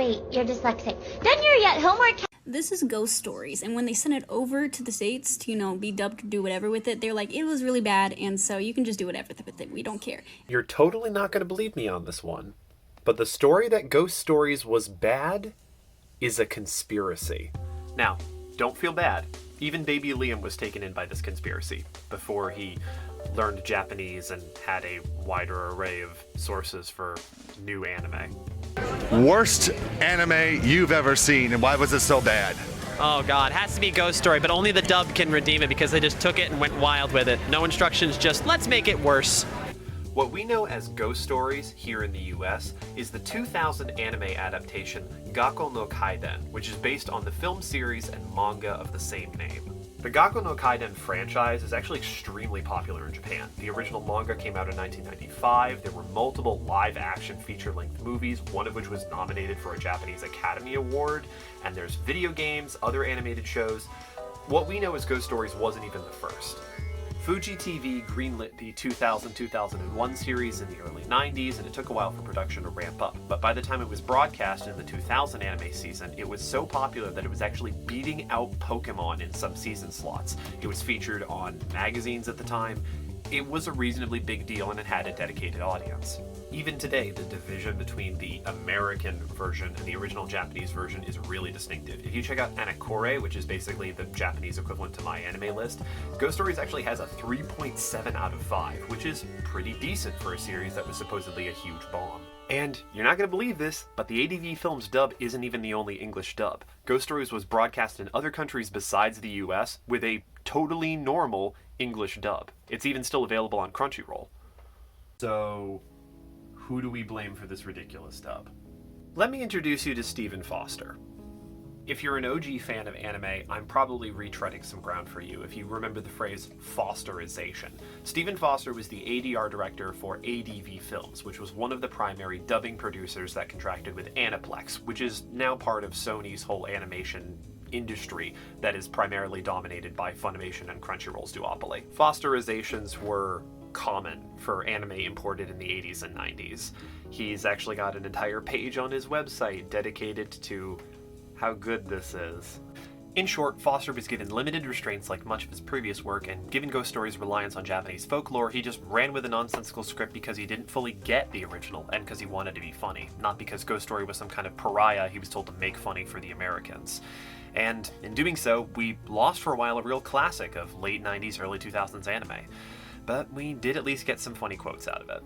wait, you're dyslexic. Done your yet homework. This is Ghost Stories, and when they sent it over to the States to, be dubbed or do whatever with it, they're like, it was really bad, and so you can just do whatever with it. We don't care. You're totally not going to believe me on this one, but the story that Ghost Stories was bad is a conspiracy. Now, don't feel bad. Even baby Liam was taken in by this conspiracy before he learned Japanese and had a wider array of sources for new anime. Worst anime you've ever seen, and why was it so bad? Oh god, has to be Ghost Story, but only the dub can redeem it because they just took it and went wild with it. No instructions, just let's make it worse. What we know as Ghost Stories here in the US is the 2000 anime adaptation Gakko no Kaiden, which is based on the film series and manga of the same name. The Gakko no Kaiden franchise is actually extremely popular in Japan. The original manga came out in 1995. There were multiple live-action feature-length movies, one of which was nominated for a Japanese Academy Award, and there's video games, other animated shows. What we know as Ghost Stories wasn't even the first. Fuji TV greenlit the 2000-2001 series in the early 90s, and it took a while for production to ramp up. But by the time it was broadcast in the 2000 anime season, it was so popular that it was actually beating out Pokemon in some season slots. It was featured on magazines at the time. It was a reasonably big deal, and it had a dedicated audience. Even today, the division between the American version and the original Japanese version is really distinctive. If you check out Anakore, which is basically the Japanese equivalent to My Anime List, Ghost Stories actually has a 3.7 out of 5, which is pretty decent for a series that was supposedly a huge bomb. And you're not going to believe this, but the ADV Films dub isn't even the only English dub. Ghost Stories was broadcast in other countries besides the US with a totally normal English dub. It's even still available on Crunchyroll. So, who do we blame for this ridiculous dub? Let me introduce you to Stephen Foster. If you're an OG fan of anime, I'm probably retreading some ground for you if you remember the phrase Fosterization. Stephen Foster was the ADR director for ADV Films, which was one of the primary dubbing producers that contracted with Aniplex, which is now part of Sony's whole animation industry that is primarily dominated by Funimation and Crunchyroll's duopoly. Fosterizations were common for anime imported in the 80s and 90s. He's actually got an entire page on his website dedicated to how good this is. In short, Foster was given limited restraints like much of his previous work, and given Ghost Stories' reliance on Japanese folklore, he just ran with a nonsensical script because he didn't fully get the original, and because he wanted to be funny, not because Ghost Story was some kind of pariah he was told to make funny for the Americans. And in doing so, we lost for a while a real classic of late 90s, early 2000s anime. But we did at least get some funny quotes out of it.